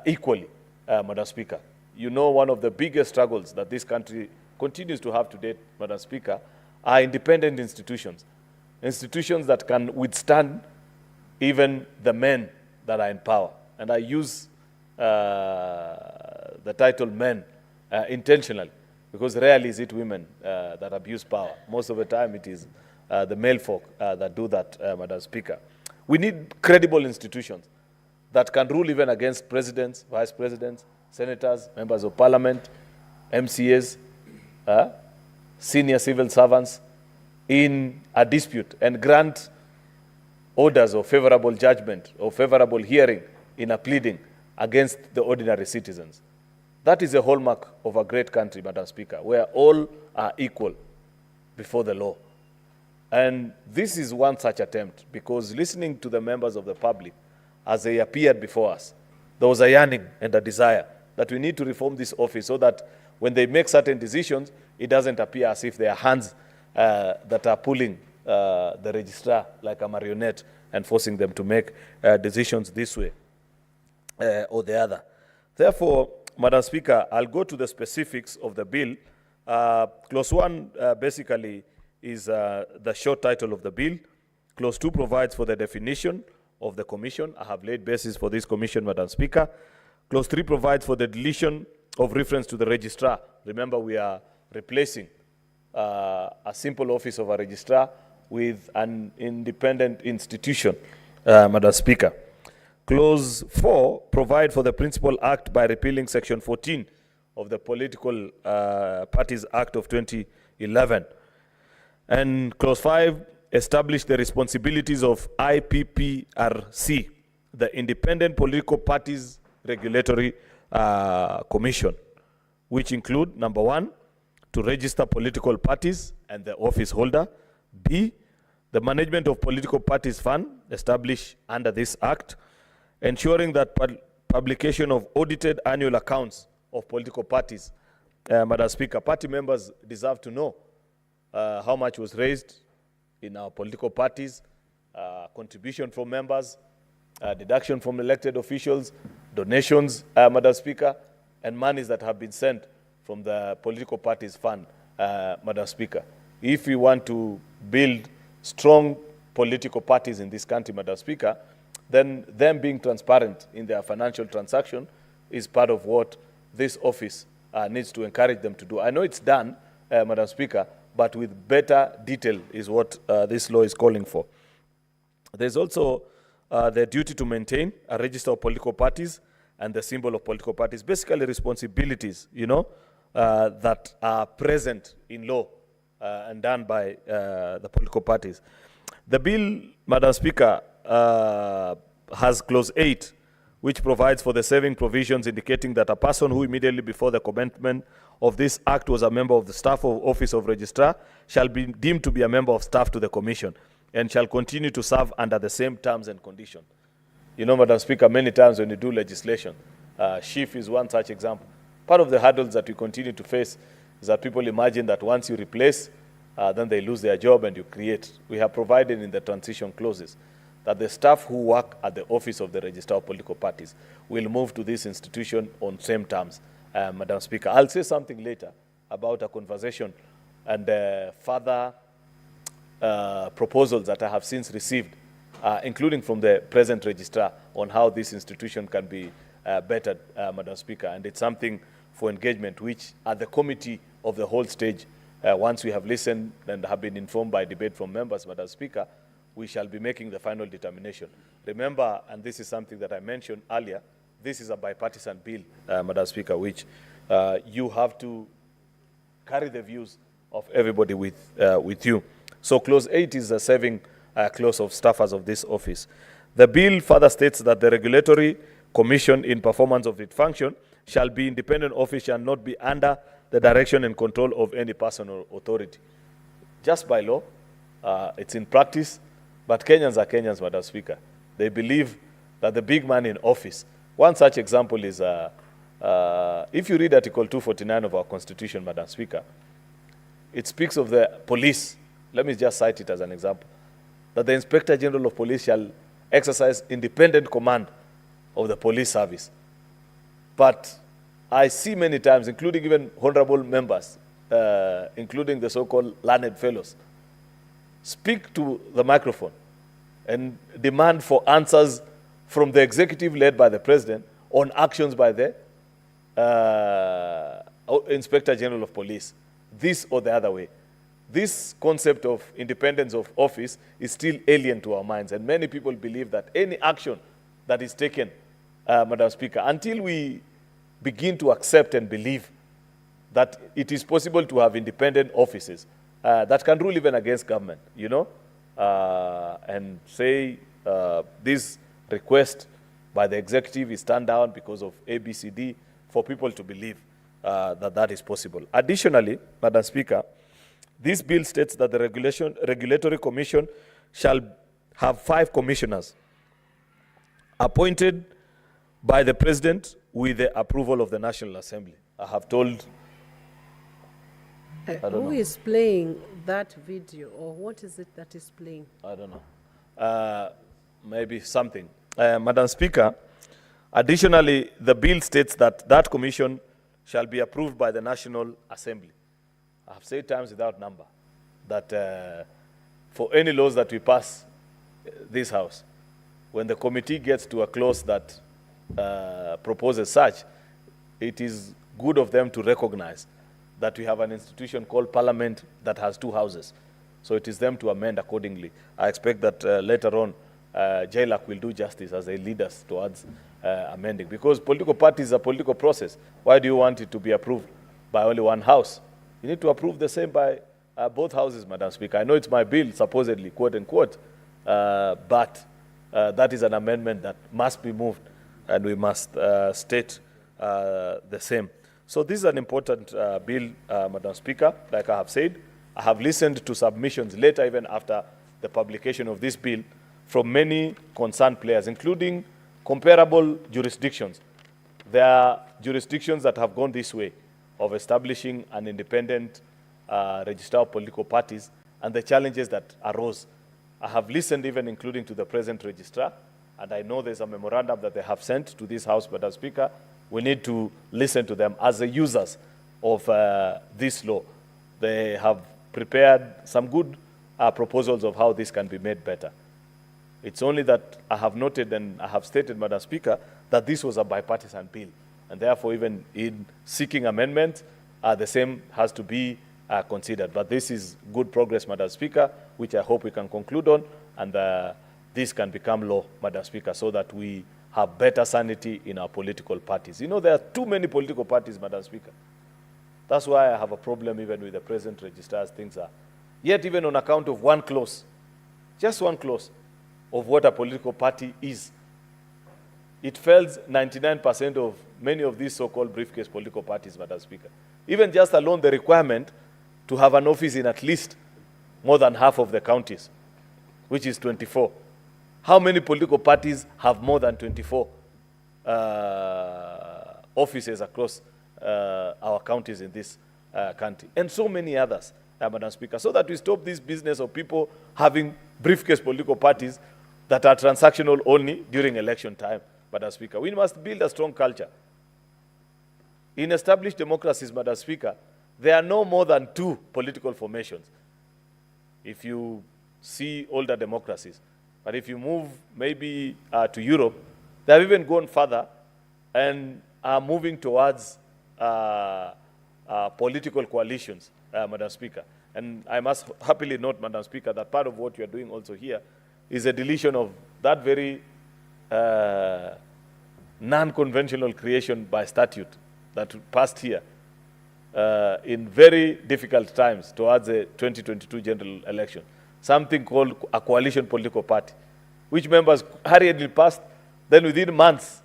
equally, Madam Speaker. You know, one of the biggest struggles that this country continues to have to date, Madam Speaker, are independent institutions. Institutions that can withstand even the men that are in power. And I use the title men intentionally, because rarely is it women that abuse power. Most of the time it is the male folk that do that, Madam Speaker. We need credible institutions that can rule even against presidents, vice presidents, senators, members of parliament, MCAs, senior civil servants in a dispute and grant orders of favorable judgment or favorable hearing in a pleading against the ordinary citizens. That is a hallmark of a great country, Madam Speaker, where all are equal before the law. And this is one such attempt, because listening to the members of the public as they appeared before us, there was a yearning and a desire that we need to reform this office so that when they make certain decisions, it doesn't appear as if they are hands that are pulling the registrar like a marionette and forcing them to make decisions this way or the other. Therefore, Madam Speaker, I'll go to the specifics of the bill. Clause 1 basically is the short title of the bill. Clause 2 provides for the definition of the commission. I have laid basis for this commission, Madam Speaker. Clause 3 provides for the deletion of reference to the registrar. Remember, we are replacing a simple office of a registrar with an independent institution, Madam Speaker. Clause 4 provides for the principal act by repealing Section 14 of the Political Parties Act of 2011. And Clause 5 established the responsibilities of IPPRC, the Independent Political Parties Regulatory Commission, which include, number 1, to register political parties and the office holder. B, the management of political parties fund established under this act, ensuring that publication of audited annual accounts of political parties. Madam Speaker, party members deserve to know how much was raised in our political parties, contribution from members, deduction from elected officials, donations, Madam Speaker, and monies that have been sent from the political parties fund, Madam Speaker. If we want to build strong political parties in this country, Madam Speaker, then them being transparent in their financial transaction is part of what this office needs to encourage them to do. I know it's done, Madam Speaker, but with better detail is what this law is calling for. There's also the duty to maintain a register of political parties and the symbol of political parties, basically responsibilities, that are present in law and done by the political parties. The bill, Madam Speaker, has clause 8, which provides for the saving provisions indicating that a person who immediately before the commencement of this act was a member of the staff of office of registrar shall be deemed to be a member of staff to the commission and shall continue to serve under the same terms and conditions. You know, Madam Speaker, many times when you do legislation, SHIF is one such example. Part of the hurdles that we continue to face is that people imagine that once you replace, then they lose their job and you create. We have provided in the transition clauses that the staff who work at the office of the Registrar of Political Parties will move to this institution on same terms. Madam Speaker, I'll say something later about a conversation and further proposals that I have since received, including from the present registrar, on how this institution can be bettered, Madam Speaker. And it's something for engagement, which at the committee of the whole stage, once we have listened and have been informed by debate from members, Madam Speaker, we shall be making the final determination. Remember, and this is something that I mentioned earlier, this is a bipartisan bill, Madam Speaker, which you have to carry the views of everybody with you. So clause 8 is a saving clause of staffers of this office. The bill further states that the regulatory commission in performance of its function shall be independent office and not be under the direction and control of any person or authority. Just by law, it's in practice, but Kenyans are Kenyans, Madam Speaker. They believe that the big man in office, one such example is, if you read Article 249 of our Constitution, Madam Speaker, it speaks of the police. Let me just cite it as an example. That the Inspector General of Police shall exercise independent command of the police service. But I see many times, including even honorable members, including the so-called learned fellows, speak to the microphone and demand for answers from the executive led by the president on actions by the Inspector General of Police, this or the other way. This concept of independence of office is still alien to our minds, and many people believe that any action that is taken, Madam Speaker, until we begin to accept and believe that it is possible to have independent offices that can rule even against government, you know, and say this request by the executive is turned down because of ABCD, for people to believe that that is possible. Additionally, Madam Speaker, this bill states that the regulatory commission shall have 5 commissioners appointed by the president with the approval of the National Assembly. I have told... who is playing that video, or what is it that is playing? I don't know. Maybe something. Madam Speaker, additionally, the bill states that that commission shall be approved by the National Assembly. I have said times without number that for any laws that we pass this House, when the committee gets to a clause that proposes such, it is good of them to recognize that we have an institution called Parliament that has 2 houses. So it is them to amend accordingly. I expect that later on, JLAC will do justice as they lead us towards amending. Because political parties is a political process. Why do you want it to be approved by only one house? You need to approve the same by both houses, Madam Speaker. I know it's my bill, supposedly, quote unquote, but that is an amendment that must be moved, and we must state the same. So this is an important bill, Madam Speaker. Like I have said, I have listened to submissions later, even after the publication of this bill, from many concerned players, including comparable jurisdictions. There are jurisdictions that have gone this way of establishing an independent registrar of political parties and the challenges that arose. I have listened even including to the present registrar, and I know there's a memorandum that they have sent to this House, Madam Speaker. We need to listen to them as the users of this law. They have prepared some good proposals of how this can be made better. It's only that I have noted and I have stated, Madam Speaker, that this was a bipartisan bill, and therefore even in seeking amendment, the same has to be considered. But this is good progress, Madam Speaker, which I hope we can conclude on, and this can become law, Madam Speaker, so that we have better sanity in our political parties. You know, there are too many political parties, Madam Speaker. That's why I have a problem even with the present registrars, things are. Yet even on account of one clause, just one clause, of what a political party is. It fails 99% of many of these so-called briefcase political parties, Madam Speaker. Even just alone the requirement to have an office in at least more than half of the counties, which is 24. How many political parties have more than 24 offices across our counties in this country? And so many others, Madam Speaker, so that we stop this business of people having briefcase political parties that are transactional only during election time, Madam Speaker. We must build a strong culture. In established democracies, Madam Speaker, there are no more than 2 political formations. If you see older democracies, but if you move maybe to Europe, they have even gone further and are moving towards political coalitions, Madam Speaker. And I must happily note, Madam Speaker, that part of what you are doing also here is a deletion of that very non-conventional creation by statute that passed here in very difficult times towards the 2022 general election, something called a coalition political party, which members hurriedly passed. Then within months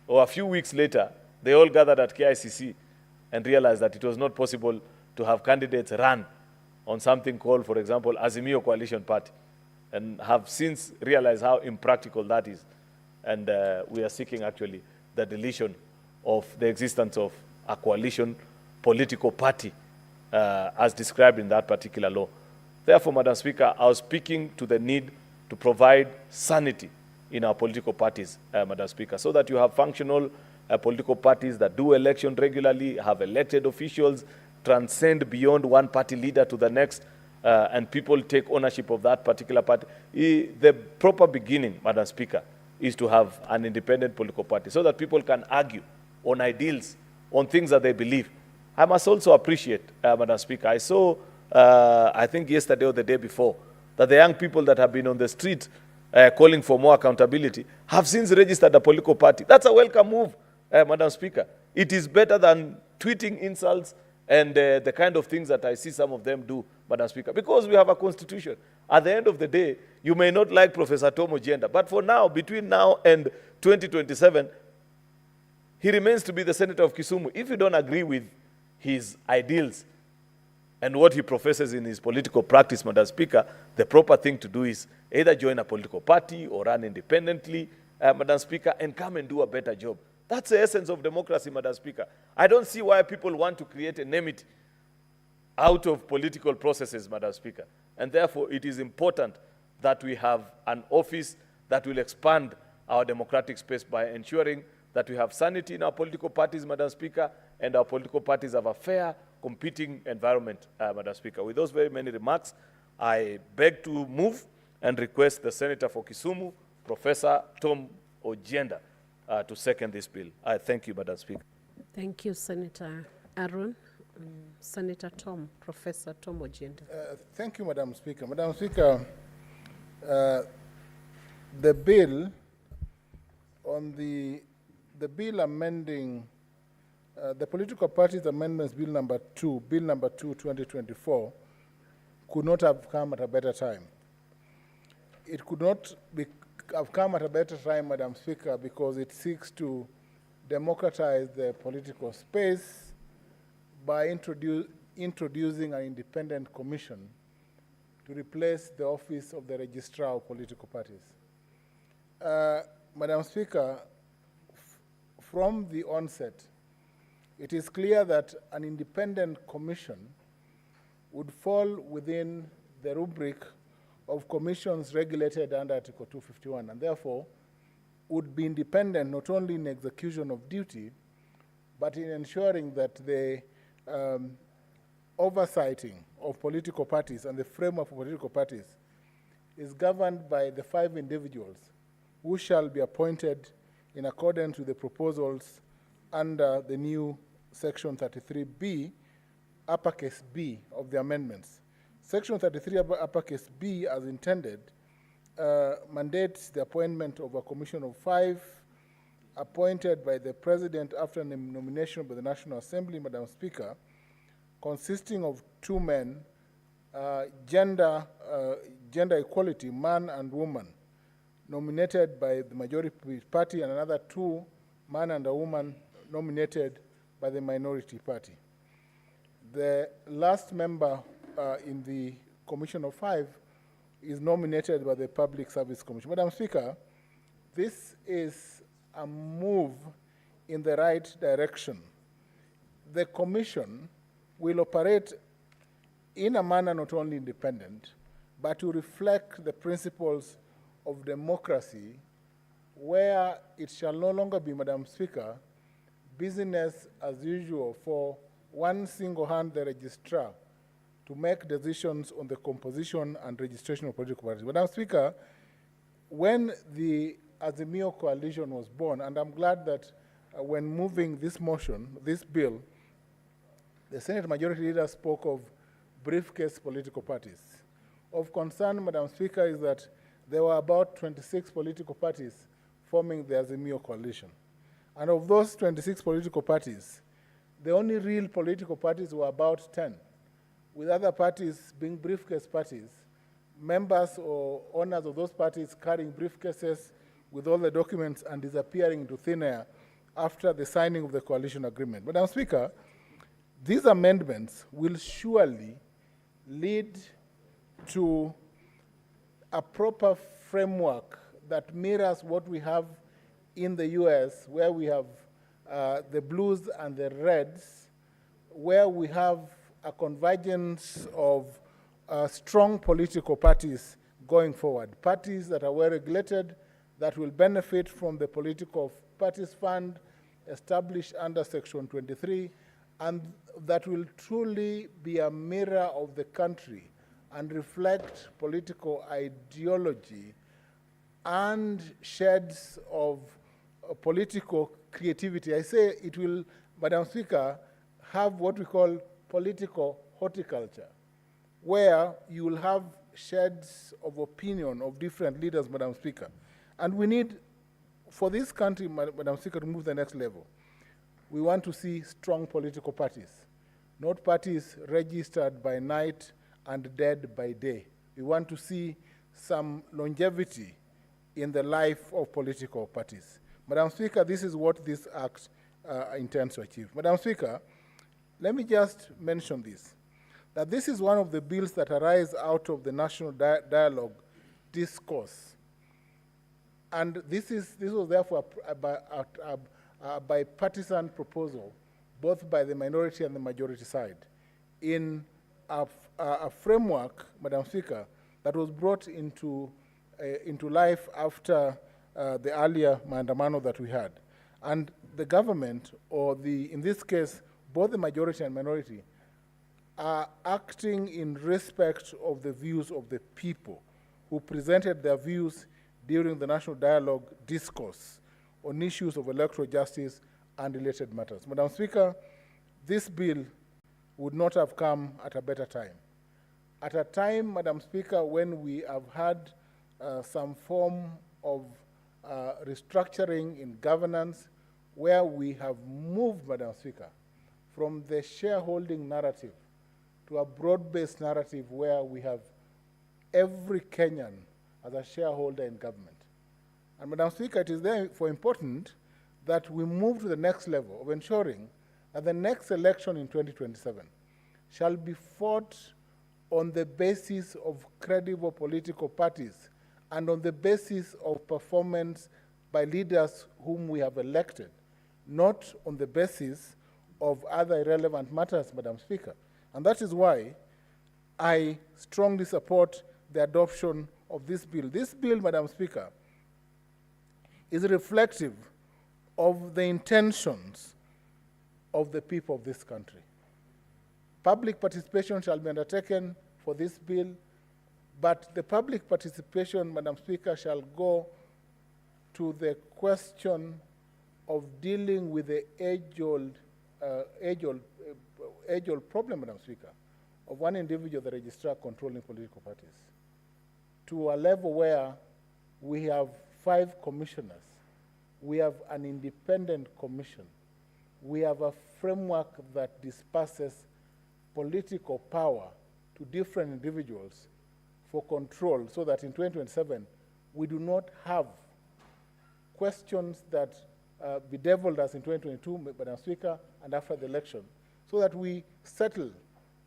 or a few weeks later, they all gathered at KICC and realized that it was not possible to have candidates run on something called, for example, Azimio Coalition Party, and have since realized how impractical that is. And we are seeking actually the deletion of the existence of a coalition political party as described in that particular law. Therefore, Madam Speaker, I was speaking to the need to provide sanity in our political parties, Madam Speaker, so that you have functional political parties that do election regularly, have elected officials, transcend beyond one party leader to the next, and people take ownership of that particular party. The proper beginning, Madam Speaker, is to have an independent political party so that people can argue on ideals, on things that they believe. I must also appreciate, Madam Speaker, I saw, I think yesterday or the day before, that the young people that have been on the street calling for more accountability have since registered a political party. That's a welcome move, Madam Speaker. It is better than tweeting insults and the kind of things that I see some of them do, Madam Speaker, because we have a constitution. At the end of the day, you may not like Professor Tom Ojienda, but for now, between now and 2027, he remains to be the senator of Kisumu. If you don't agree with his ideals and what he professes in his political practice, Madam Speaker, the proper thing to do is either join a political party or run independently, Madam Speaker, and come and do a better job. That's the essence of democracy, Madam Speaker. I don't see why people want to create enmity out of political processes, Madam Speaker. And therefore, it is important that we have an office that will expand our democratic space by ensuring that we have sanity in our political parties, Madam Speaker, and our political parties have a fair, competing environment, Madam Speaker. With those very many remarks, I beg to move and request the Senator for Kisumu, Professor Tom Ojienda, to second this bill. I thank you, Madam Speaker. Thank you, Senator Aaron. Senator Tom, Professor Tom Ojienda. Thank you, Madam Speaker. Madam Speaker, the bill on the bill amending the Political Parties Amendments Bill number 2, 2024, could not have come at a better time. It could not have come at a better time, Madam Speaker, because it seeks to democratize the political space by introducing an independent commission to replace the office of the Registrar of Political Parties. Madam Speaker, from the onset, it is clear that an independent commission would fall within the rubric of commissions regulated under Article 251, and therefore would be independent not only in execution of duty, but in ensuring that the oversighting of political parties and the framework of political parties is governed by the 5 individuals who shall be appointed in accordance with the proposals under the new Section 33B, uppercase B of the amendments. Section 33 uppercase B, as intended, mandates the appointment of a commission of 5 appointed by the President after nomination by the National Assembly, Madam Speaker, consisting of 2 men, gender equality, man and woman, nominated by the majority party, and another 2, man and a woman, nominated by the minority party. The last member in the Commission of 5 is nominated by the Public Service Commission. Madam Speaker, this is a move in the right direction. The Commission will operate in a manner not only independent, but to reflect the principles of democracy, where it shall no longer be, Madam Speaker, business as usual for one single hand, the registrar, to make decisions on the composition and registration of political parties. Madam Speaker, when the Azimio coalition was born, and I'm glad that when moving this motion, this bill, the Senate Majority Leader spoke of briefcase political parties. Of concern, Madam Speaker, is that there were about 26 political parties forming the Azimio coalition. And of those 26 political parties, the only real political parties were about 10, with other parties being briefcase parties, members or owners of those parties carrying briefcases with all the documents and disappearing into thin air after the signing of the coalition agreement. Madam Speaker, these amendments will surely lead to a proper framework that mirrors what we have in the US, where we have the blues and the reds, where we have a convergence of strong political parties going forward, parties that are well regulated, that will benefit from the political parties fund established under Section 23, and that will truly be a mirror of the country and reflect political ideology and shades of political creativity. I say it will, Madam Speaker, have what we call political horticulture, where you will have shades of opinion of different leaders, Madam Speaker. And we need, for this country, Madam Speaker, to move to the next level, we want to see strong political parties, not parties registered by night and dead by day. We want to see some longevity in the life of political parties. Madam Speaker, this is what this act intends to achieve. Madam Speaker, let me just mention this, that this is one of the bills that arise out of the national dialogue discourse. And this was therefore a bipartisan proposal, both by the minority and the majority side, in a framework, Madam Speaker, that was brought into life after the earlier maandamano that we had. And the government, or in this case, both the majority and minority, are acting in respect of the views of the people who presented their views during the national dialogue discourse on issues of electoral justice and related matters. Madam Speaker, this bill would not have come at a better time. At a time, Madam Speaker, when we have had some form of restructuring in governance, where we have moved, Madam Speaker, from the shareholding narrative to a broad-based narrative where we have every Kenyan as a shareholder in government. And Madam Speaker, it is therefore important that we move to the next level of ensuring that the next election in 2027 shall be fought on the basis of credible political parties and on the basis of performance by leaders whom we have elected, not on the basis of other irrelevant matters, Madam Speaker. And that is why I strongly support the adoption of this bill. This bill, Madam Speaker, is reflective of the intentions of the people of this country. Public participation shall be undertaken for this bill, but the public participation, Madam Speaker, shall go to the question of dealing with the age-old problem, Madam Speaker, of one individual, the registrar, controlling political parties, to a level where we have 5 commissioners, we have an independent commission, we have a framework that disperses political power to different individuals for control, so that in 2027 we do not have questions that bedeviled us in 2022, Madam Speaker, and after the election, so that we settle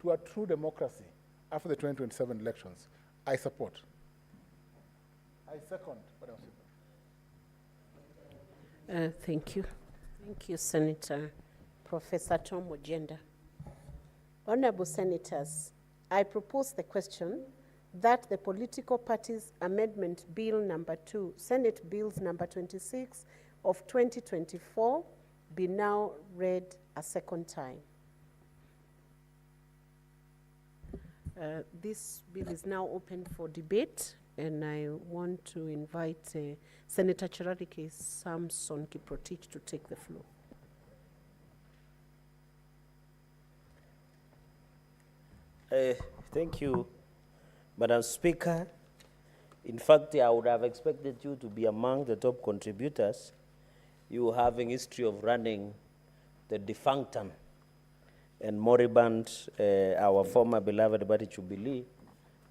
to a true democracy after the 2027 elections. I support. I second, Madam Speaker. Thank you. Thank you, Senator. Professor Tom Ojenda. Honorable Senators, I propose the question that the Political Parties Amendment Bill number 2, Senate Bills number 26 of 2024 be now read a second time. This bill is now open for debate, and I want to invite Senator Cherarike Samson Kiprotich to take the floor. Thank you, Madam Speaker. In fact, I would have expected you to be among the top contributors. You having history of running the defunct and moribund, our former beloved Bati Jubilee,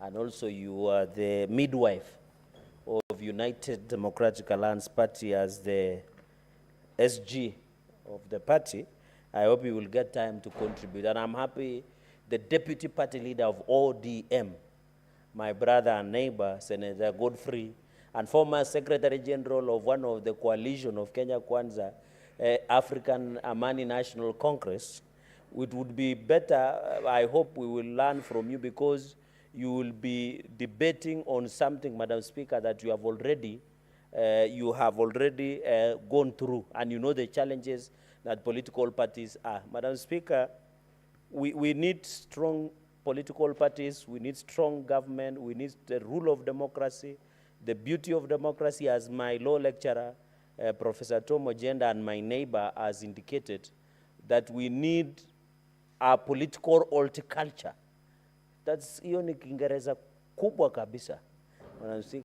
and also you are the midwife of United Democratic Alliance Party as the SG of the party. I hope you will get time to contribute. And I'm happy the deputy party leader of ODM, my brother and neighbor, Senator Godfrey, and former Secretary General of one of the coalition of Kenya Kwanza, African Amani National Congress. It would be better, I hope we will learn from you, because you will be debating on something, Madam Speaker, that you have already gone through, and you know the challenges that political parties are. Madam Speaker, we need strong political parties, we need strong government, we need the rule of democracy, the beauty of democracy, as my law lecturer, Professor Tom Ojenda, and my neighbor has indicated, that we need a political horticulture. That's hiyo ni Kiingereza kubwa kabisa.